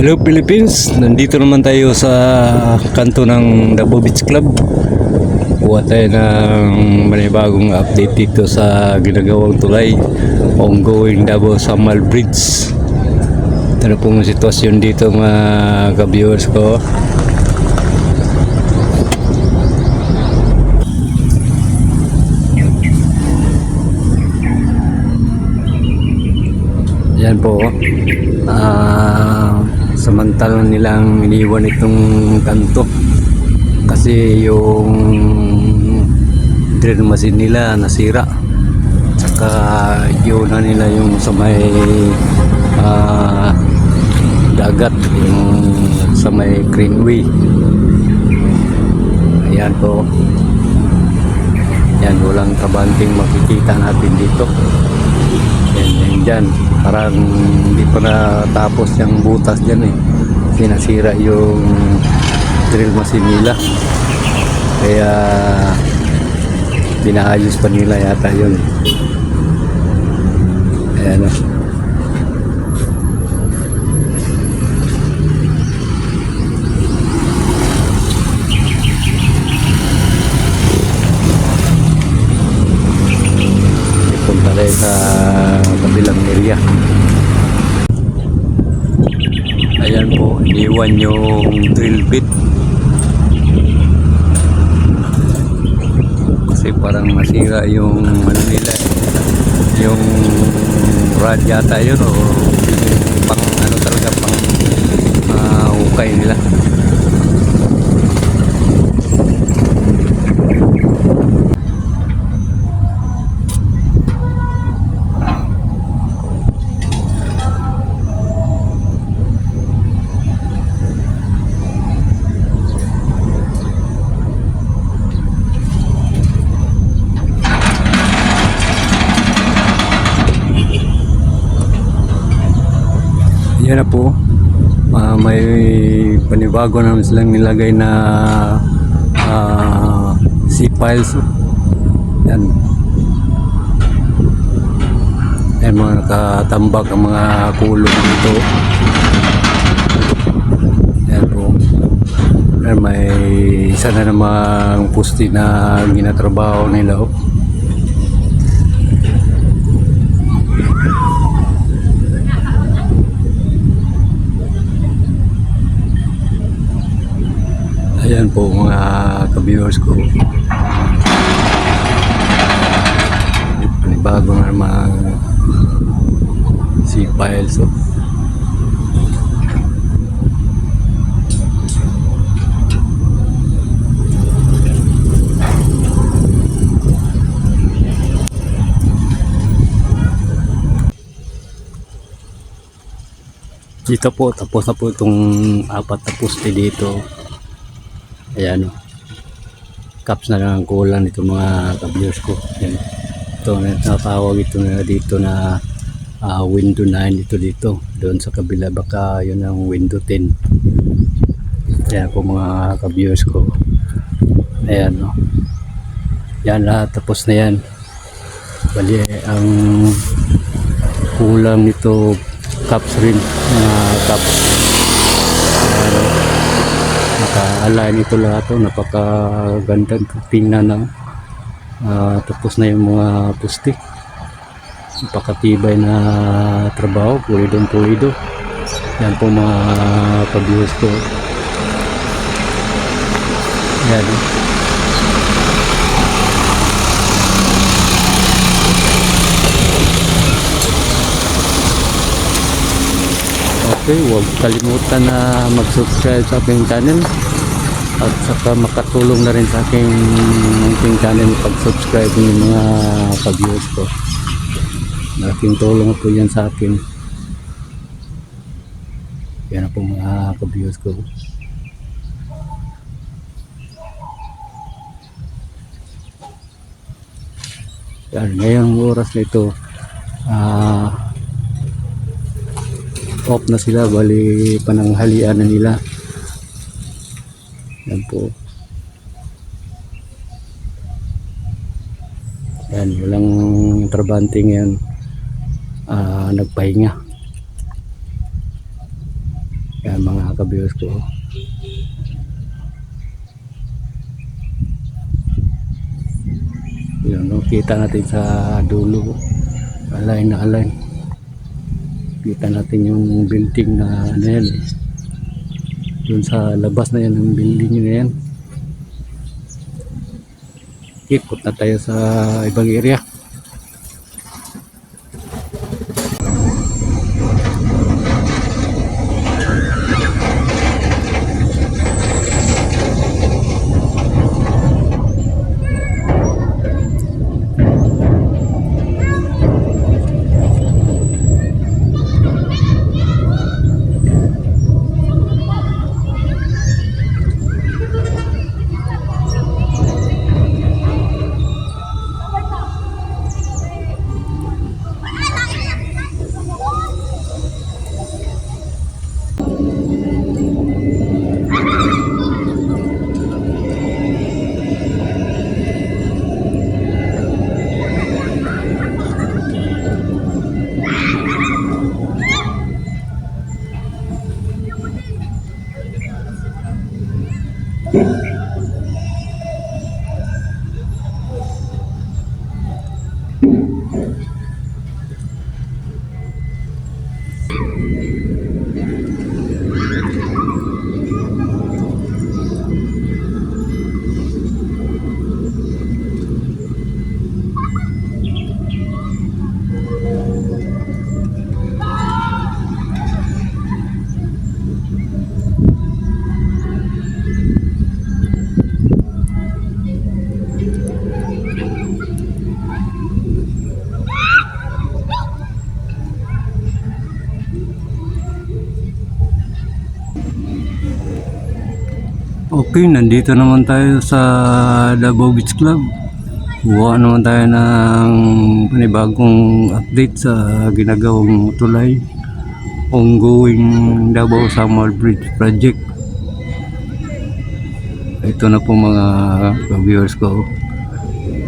Hello Philippines, nandito naman tayo sa kanto ng Davao Beach Club. Kuha tayo ng manibagong update dito sa ginagawang tulay, ongoing Davao Samal Bridge. Ito na pong sitwasyon dito mga ka-viewers ko. Yan po. Samantalang nilang iniwan itong kanto kasi yung drill machine nila nasira, saka yun na nila yung sa may dagat, yung sa may Greenway. Ayan po, yan, walang kabanting makikita natin dito. Yan dyan, parang hindi pa natapos yung butas dyan eh, sinasira yung drill machine nila, kaya pinaayos pa nila yata yun. Ayan o. Punta tayo sa kabilang area. Ayan po, iniwan yung drill bit kasi parang masira yung ano nila eh, yung rod yata yun, o pang ano talaga, pang hukay nila. Yan na po, may panibago naman silang nilagay na C-piles. Yan. Yan, mga nakatambak ang mga kulong dito. Yan po. Yan, may isa na namang pusti na ginatrabaho nila. Ayan po mga ka-viewers ko, panibago na mga C-piles. Dito po, tapos na po itong apat na poste dito. Ayan o, caps na lang ang kulang nito mga ka-viewers ko. Ayan. Ito natawag ito na dito na window 9 dito. Doon sa kabila baka yun ang window 10. Ayan po mga ka-viewers ko. Ayan o, yan lahat tapos na yan. Bali ang kulang nito caps rin, mga caps. Naka-align ito lahat o, napakaganda tingnan na. Tapos na yung mga puste, napakatibay na trabaho, pulido. Yan po mga ka-viewers ko. Yan. Okay, huwag kalimutan na mag-subscribe sa aking channel at saka makatulong na rin sa aking channel pag-subscribe ng mga ka-viewers ko. Malaking tulong po yan sa akin. Yan na po mga ka-viewers ko. Yan, ngayong oras na ito off na sila, bali pananghalian na nila. Yan po. Yan, walang trabante ngayon, nagpahinga. Yan mga ka-viewers ko. Yun, no? Kita natin sa dulo. Align na align. Kita natin yung building na ano yan eh. Doon sa labas na yan ng building na yan. Ikot na tayo sa ibang area. Okay, nandito naman tayo sa Davao Beach Club. Kuha naman tayo ng panibagong update sa ginagawang tulay, ongoing Davao Summer Bridge Project. Ito na po mga viewers ko.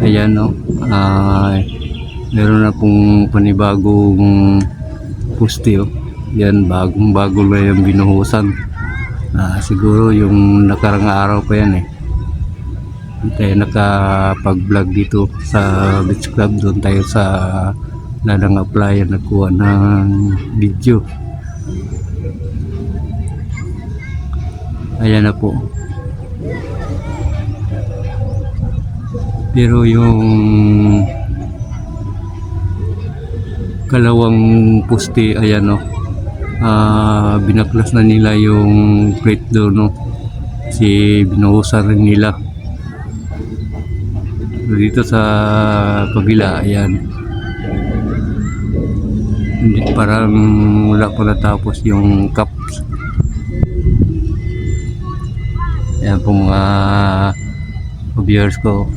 Ayan no, meron na pong panibagong poste. Yan, bagong bago na yung binuhusan. Siguro yung nakarang araw pa yan eh. Tayo nakapag-vlog dito sa Beach Club. Doon tayo sa Ladang Apply nagkuha ng video. Ayan na po. Pero yung kalawang poste, ayan no, binaklas na nila yung plate doon no, si binuhusan rin nila. Dito sa kabila, ayan, hindi, parang wala pa natapos yung cups. Ayan po mga viewers ko.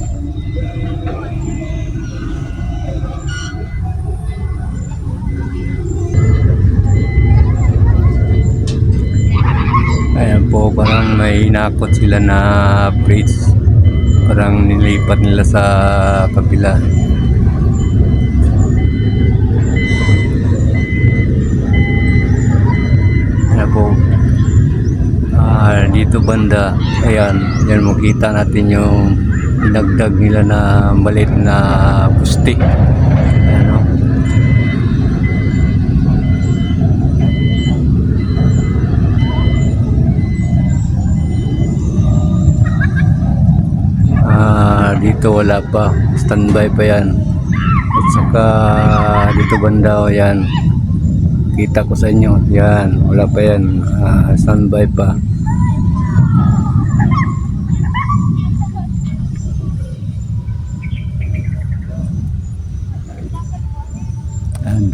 Ayan po, parang may hinakot sila na bridge. Parang nilipat nila sa kabila. Ayan po. Dito banda, ayan, yan makita natin yung dinagdag nila na maliit na puste. Ayan o. Dito wala pa, standby pa yan. At saka dito banda, yan, kita ko sa inyo, yan, wala pa yan, standby pa.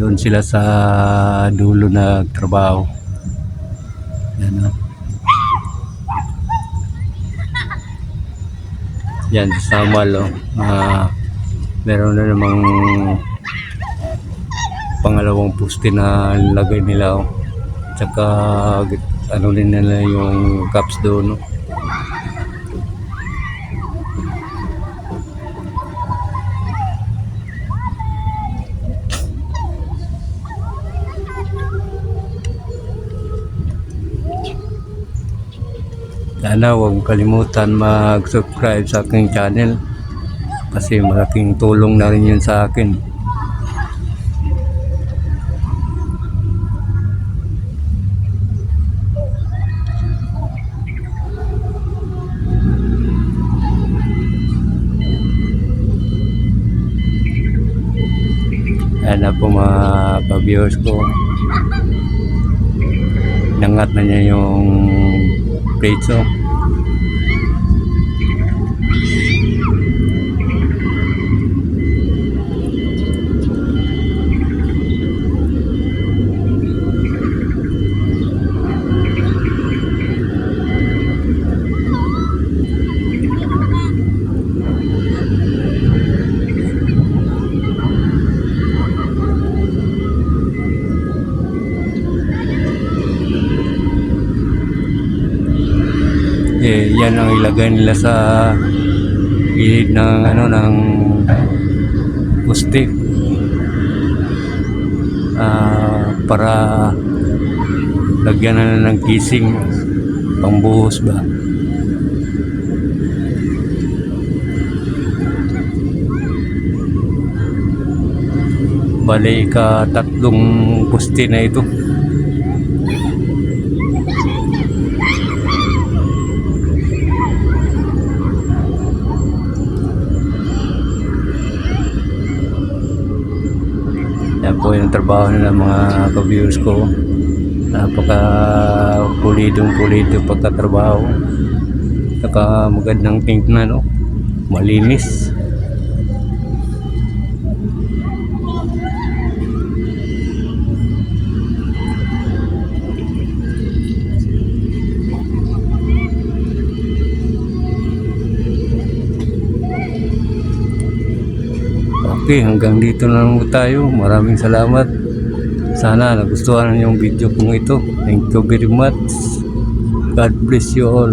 Doon sila sa dulo nagtrabaho. Yan o. Yan, sa Samal, meron na namang pangalawang poste na lagay nila. Tsaka ano din nila yung caps doon. Sana huwag kalimutan mag-subscribe sa aking channel kasi malaking tulong na rin yun sa akin. Ayan na po mga ka-viewers ko. Nangat na niya yung preso. Yan ang ilagay nila sa gilid ng ng poste para lagyan na ng kising pambuhos ba. Bali tatlong poste na ito. Yan po yung trabaho nila mga ka-viewers ko. Napaka pulido pagkatrabaho. Saka magandang tingnan, no? Malinis. Okay, hanggang dito na lang tayo. Maraming salamat. Sana nagustuhan niyo yung video kong ito. Thank you very much. God bless you all.